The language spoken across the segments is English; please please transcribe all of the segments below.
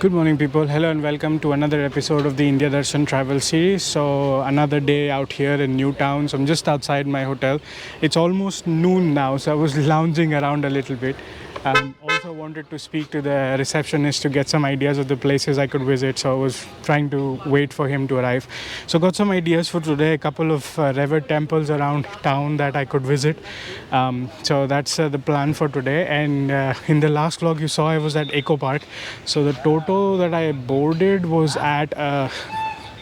Good morning, people. Hello and welcome to another episode of the India Darshan travel series. So another day out here in Newtown. So I'm just outside my hotel. It's almost noon now, so I was lounging around a little bit. Also wanted to speak to the receptionist to get some ideas of the places I could visit. So I was trying to wait for him to arrive. So got some ideas for today. A couple of revered temples around town that I could visit. So that's the plan for today. And in the last vlog you saw, I was at Eco Park. So the Toto that I boarded was at a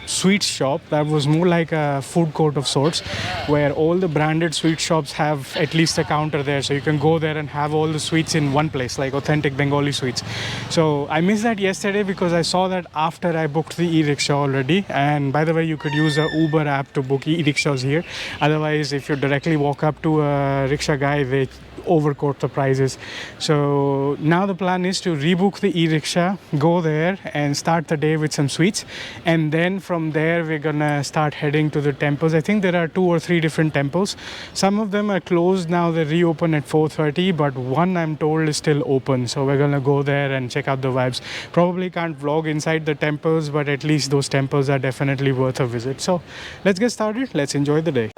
sweets shop that was more like a food court of sorts, where all the branded sweet shops have at least a counter there, so you can go there and have all the sweets in one place, like authentic Bengali sweets. So I missed that yesterday because I saw that after I booked the e-rickshaw already. And by the way, you could use a Uber app to book e-rickshaws here. Otherwise, if you directly walk up to a rickshaw guy, they overquote the prices. So now the plan is to rebook the e-rickshaw, go there and start the day with some sweets, and then from there we're gonna start heading to the temples. I think there are 2 or 3 different temples. Some of them are closed now, they reopen at 4:30, but one I'm told is still open, so we're gonna go there and check out the vibes. Probably can't vlog inside the temples, but at least those temples are definitely worth a visit. So let's get started, let's enjoy the day.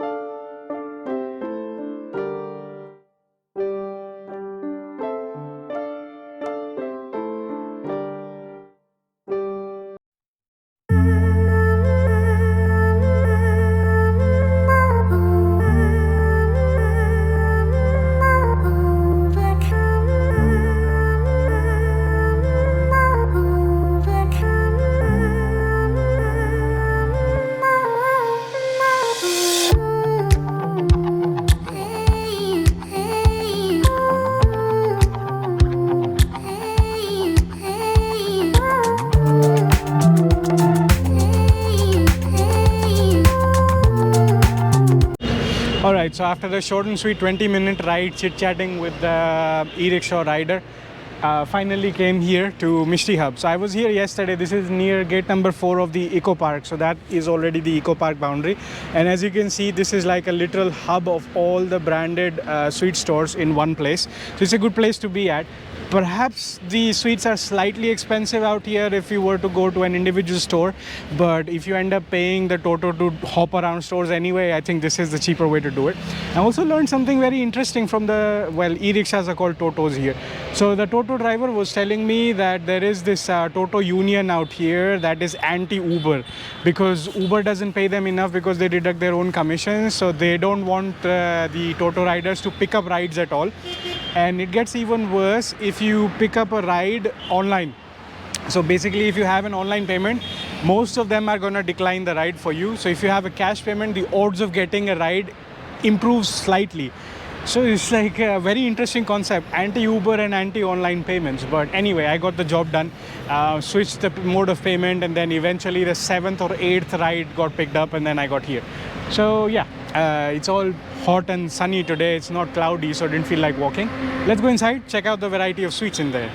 Alright, so after the short and sweet 20-minute ride chit-chatting with the e-rickshaw rider, finally came here to Mishti Hub. So I was here yesterday. This is near gate number 4 of the Eco Park. So that is already the Eco Park boundary. And as you can see, this is like a literal hub of all the branded sweet stores in one place. So it's a good place to be at. Perhaps the sweets are slightly expensive out here if you were to go to an individual store, but if you end up paying the Toto to hop around stores anyway, I think this is the cheaper way to do it. I also learned something very interesting from the, well, e-rickshaws are called Totos here. So the Toto driver was telling me that there is this Toto union out here that is anti-Uber, because Uber doesn't pay them enough because they deduct their own commissions, so they don't want the Toto riders to pick up rides at all. And it gets even worse if you pick up a ride online. So basically, if you have an online payment, most of them are going to decline the ride for you. So if you have a cash payment, the odds of getting a ride improves slightly. So it's like a very interesting concept, anti-Uber and anti-online payments. But anyway, I got the job done, switched the mode of payment, and then eventually the 7th or 8th ride got picked up, and then I got here. So yeah, it's all hot and sunny today. It's not cloudy, so I didn't feel like walking. Let's go inside, check out the variety of sweets in there.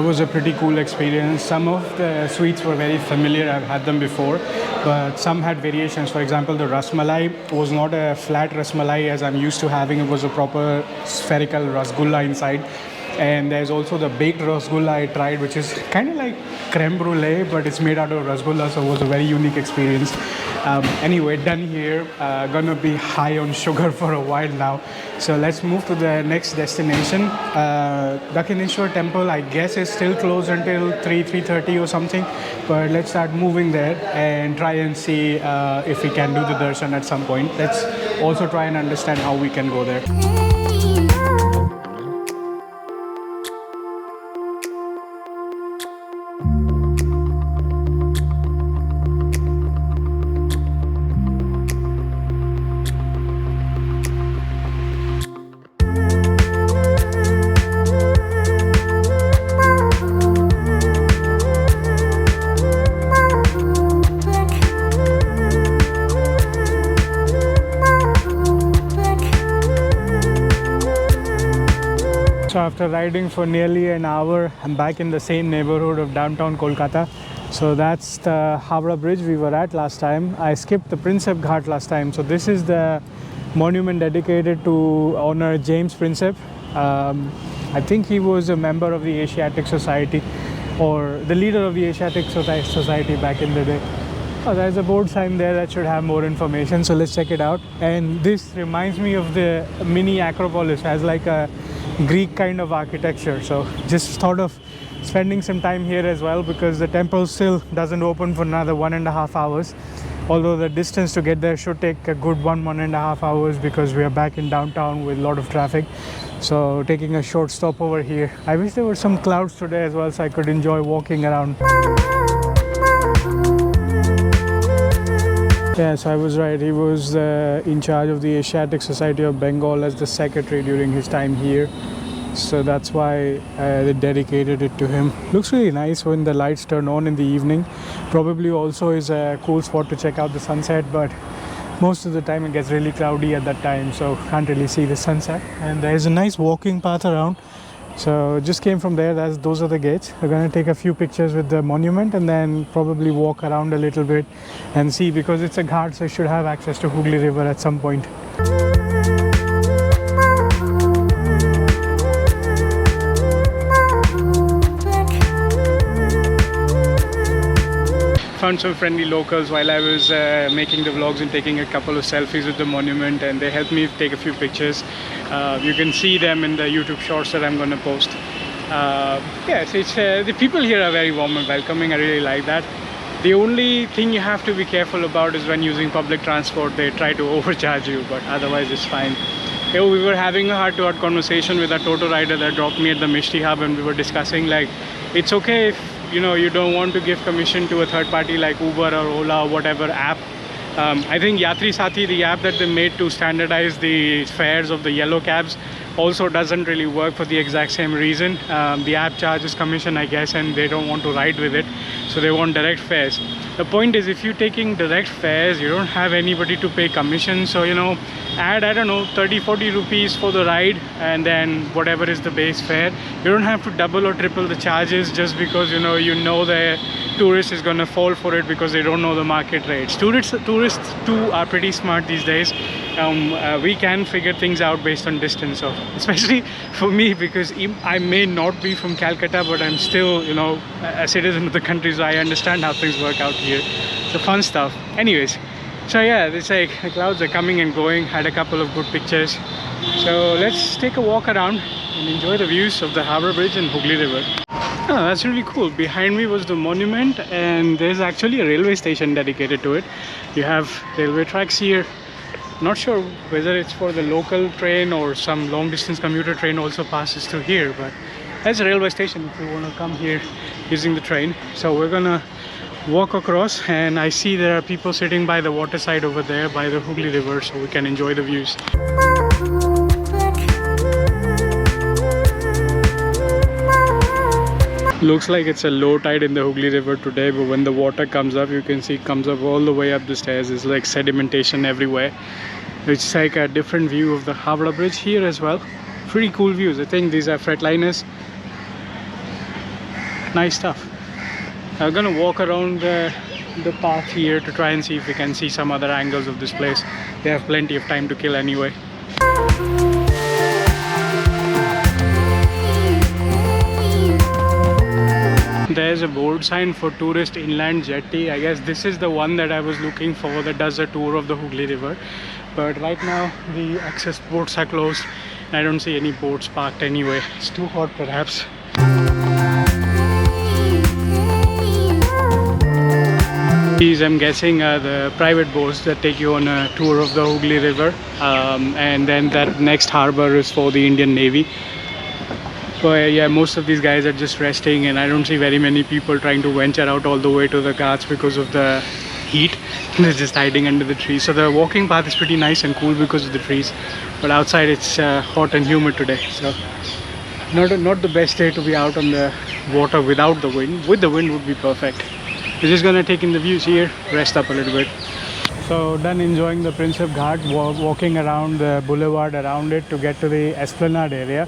Was a pretty cool experience. Some of the sweets were very familiar, I've had them before, but some had variations. For example, the rasmalai was not a flat rasmalai as I'm used to having. It was a proper spherical rasgulla inside. And there's also the baked rasgulla I tried, which is kind of like crème brûlée, but it's made out of rasgulla, so it was a very unique experience. Anyway, done here. Gonna be high on sugar for a while now. So let's move to the next destination. Dakshineshwar temple, I guess, is still closed until 3:30 or something. But let's start moving there and try and see if we can do the darshan at some point. Let's also try and understand how we can go there. after riding for nearly an hour, I'm back in the same neighborhood of downtown Kolkata. So that's the Howrah Bridge we were at last time. I skipped the Prinsep Ghat last time. So this is the monument dedicated to honor James Prinsep. I think he was a member of the Asiatic Society, or the leader of the Asiatic Society back in the day. Oh, there's a board sign there that should have more information, so let's check it out. And this reminds me of the mini Acropolis, has like a Greek kind of architecture. So just thought of spending some time here as well, because the temple still doesn't open for another 1.5 hours. Although the distance to get there should take a good 1.5 hours, because we are back in downtown with a lot of traffic. So taking a short stop over here. I wish there were some clouds today as well, so I could enjoy walking around. Yeah, so I was right. He was in charge of the Asiatic Society of Bengal as the secretary during his time here. So that's why they dedicated it to him. Looks really nice when the lights turn on in the evening. Probably also is a cool spot to check out the sunset, but most of the time it gets really cloudy at that time, so can't really see the sunset. And there's a nice walking path around. So just came from there. Those are the gates. We're going to take a few pictures with the monument and then probably walk around a little bit and see, because it's a ghat, so it should have access to Hooghly River at some point. Found some friendly locals while I was making the vlogs and taking a couple of selfies with the monument, and they helped me take a few pictures. You can see them in the YouTube shorts that I'm going to post. Yes, the people here are very warm and welcoming. I really like that. The only thing you have to be careful about is when using public transport, they try to overcharge you, but otherwise it's fine. We were having a heart-to-heart conversation with a Toto rider that dropped me at the Mishti Hub, and we were discussing like, it's okay if you don't want to give commission to a third party like Uber or Ola or whatever app. I think Yatri Sathi, the app that they made to standardize the fares of the yellow cabs, also doesn't really work for the exact same reason. The app charges commission, I guess, and they don't want to ride with it, so they want direct fares. The point is, if you're taking direct fares, you don't have anybody to pay commission, so add, I don't know, 30-40 rupees for the ride, and then whatever is the base fare. You don't have to double or triple the charges just because you know the tourist is going to fall for it because they don't know the market rates. Tourists too are pretty smart these days. We can figure things out based on distance, so especially for me, because I may not be from Calcutta, but I'm still a citizen of the country, so I understand how things work out here. So fun stuff. Anyways, so yeah, it's like the clouds are coming and going. Had a couple of good pictures, so let's take a walk around and enjoy the views of the Howrah Bridge and Hooghly River. Oh, that's really cool. Behind me was the monument, and there's actually a railway station dedicated to it. You have railway tracks here. Not sure whether it's for the local train or some long distance commuter train also passes through here, but there's a railway station if you want to come here using the train. So we're gonna walk across, and I see there are people sitting by the waterside over there by the Hooghly River, so we can enjoy the views. Looks like it's a low tide in the Hooghly River today, but when the water comes up, you can see it comes up all the way up the stairs. It's like sedimentation everywhere. It's like a different view of the Howrah Bridge here as well. Pretty cool views. I think these are fretliners. Nice stuff. I'm gonna walk around the path here to try and see if we can see some other angles of this place. They have plenty of time to kill anyway. There's a board sign for tourist inland jetty. I guess this is the one that I was looking for that does a tour of the Hooghly River. But right now the access boats are closed. I don't see any boats parked anyway. It's too hot perhaps. These, I'm guessing, are the private boats that take you on a tour of the Hooghly River. And then that next harbor is for the Indian Navy. But yeah, most of these guys are just resting, and I don't see very many people trying to venture out all the way to the ghats because of the heat. They're just hiding under the trees. So the walking path is pretty nice and cool because of the trees. But outside it's hot and humid today. So not the best day to be out on the water without the wind. With the wind would be perfect. We're just gonna take in the views here, rest up a little bit. So done enjoying the Prinsep Ghat, walking around the boulevard around it to get to the Esplanade area.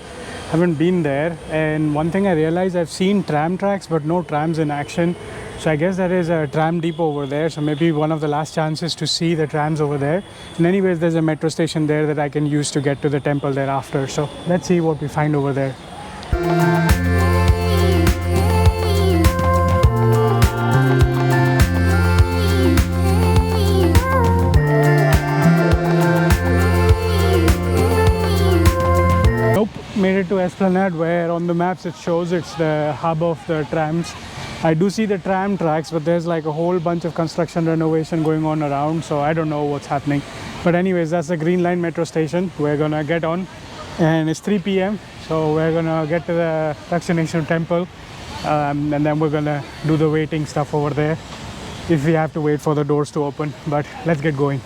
Haven't been there. And one thing I realized, I've seen tram tracks but no trams in action. So I guess there is a tram depot over there. So maybe one of the last chances to see the trams over there. And anyways, there's a metro station there that I can use to get to the temple thereafter. So let's see what we find over there. Made it to Esplanade, where on the maps it shows it's the hub of the trams. I do see the tram tracks, but there's like a whole bunch of construction renovation going on around, so I don't know what's happening. But anyways, that's the Green Line metro station. We're gonna get on, and it's 3 p.m. so we're gonna get to the Dakshineshwar temple, and then we're gonna do the waiting stuff over there if we have to wait for the doors to open. But let's get going.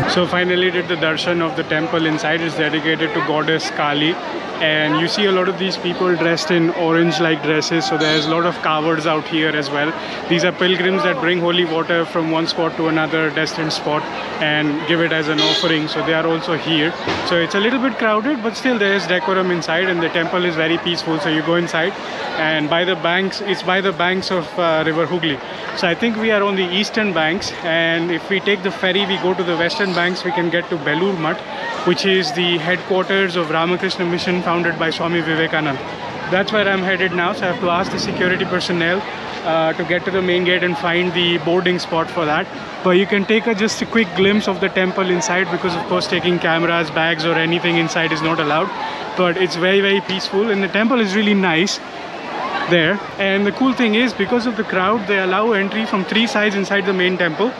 So finally did the darshan of the temple. Inside is dedicated to goddess Kali, and you see a lot of these people dressed in orange like dresses, so there's a lot of carvers out here as well. These are pilgrims that bring holy water from one spot to another destined spot and give it as an offering, so they are also here. So it's a little bit crowded, but still there is decorum inside, and the temple is very peaceful. So you go inside, and by the banks, it's by the banks of river Hooghly. So I think we are on the eastern banks, and if we take the ferry, we go to the western banks, we can get to Belur Mutt, which is the headquarters of Ramakrishna Mission founded by Swami Vivekananda. That's where I'm headed now, so I have to ask the security personnel to get to the main gate and find the boarding spot for that. But you can take just a quick glimpse of the temple inside, because of course taking cameras, bags or anything inside is not allowed. But it's very, very peaceful, and the temple is really nice there. And the cool thing is, because of the crowd, they allow entry from 3 sides inside the main temple,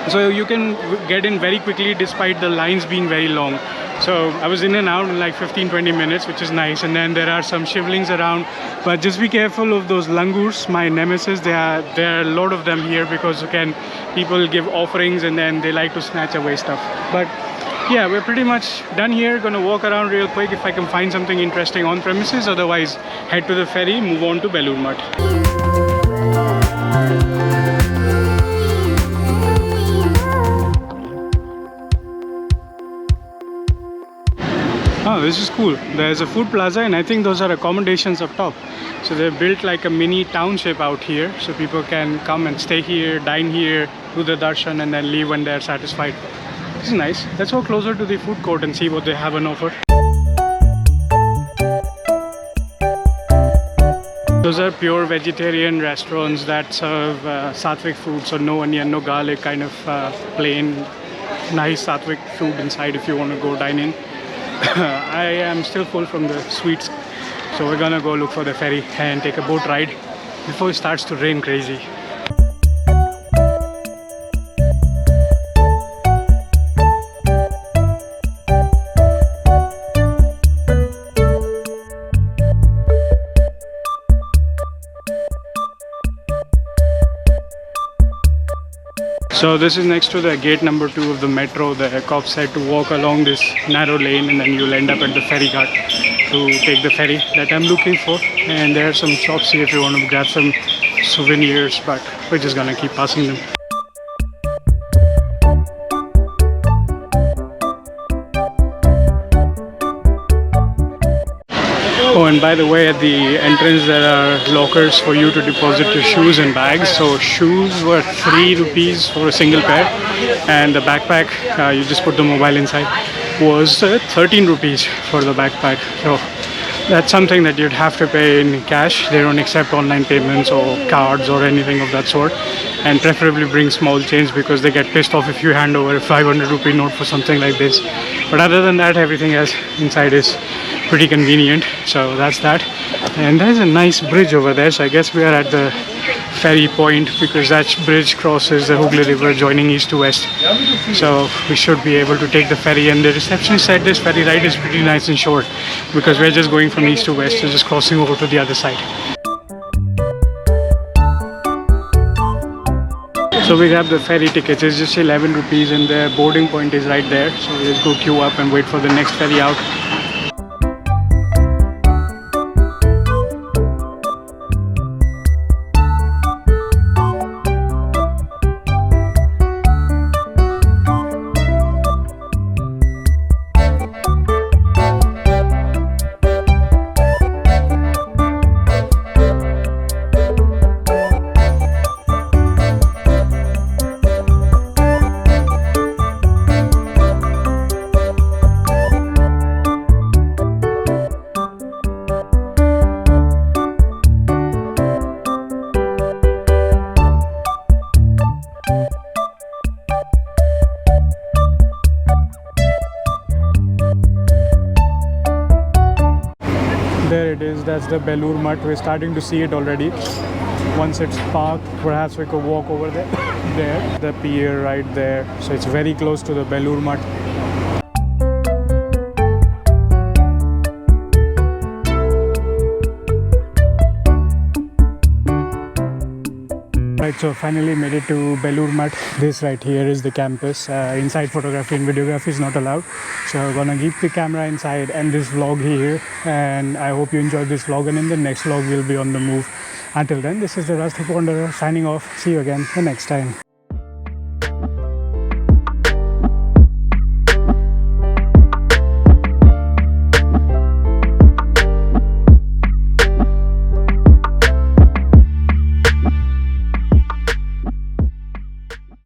so you can get in very quickly despite the lines being very long. So I was in and out in like 15-20 minutes, which is nice. And then there are some shivlings around, but just be careful of those langurs, my nemesis. There are a lot of them here, because again, people give offerings and then they like to snatch away stuff. But yeah, we're pretty much done here. Gonna walk around real quick if I can find something interesting on premises. Otherwise, head to the ferry, move on to Belur Mutt. Oh, this is cool. There's a food plaza, and I think those are accommodations up top. So they've built like a mini township out here, so people can come and stay here, dine here, do the darshan, and then leave when they're satisfied. This is nice. Let's go closer to the food court and see what they have on offer. Those are pure vegetarian restaurants that serve sattvic food, so no onion, no garlic, kind of plain, nice sattvic food inside if you want to go dine in. I am still full from the sweets, so we're gonna go look for the ferry and take a boat ride before it starts to rain crazy. So this is next to the gate number 2 of the metro. The cop said to walk along this narrow lane, and then you'll end up at the ferry ghat to take the ferry that I'm looking for. And there are some shops here if you want to grab some souvenirs, but we're just gonna keep passing them. Oh, and by the way, at the entrance there are lockers for you to deposit your shoes and bags. So shoes were 3 rupees for a single pair, and the backpack, you just put the mobile inside, was 13 rupees for the backpack. So that's something that you'd have to pay in cash. They don't accept online payments or cards or anything of that sort, and preferably bring small change, because they get pissed off if you hand over a 500 rupee note for something like this. But other than that, everything else inside is pretty convenient. So that's that. And there's a nice bridge over there, so I guess we are at the ferry point, because that bridge crosses the Hooghly River joining east to west. So we should be able to take the ferry, and the receptionist said this ferry ride is pretty nice and short, because we're just going from east to west, so just crossing over to the other side. So we grabbed the ferry tickets. It's just 11 rupees, and the boarding point is right there. So we just go queue up and wait for the next ferry out. course, that's the Belur Mutt. We're starting to see it already. Once it's parked, perhaps we could walk over there. There, the pier right there. So it's very close to the Belur Mutt. Right, so finally made it to Belur Mutt. This right here is the campus. Inside photography and videography is not allowed. So we're gonna keep the camera inside and this vlog here. And I hope you enjoyed this vlog, and in the next vlog we'll be on the move. Until then, this is the Rustic Wanderer signing off. See you again the next time.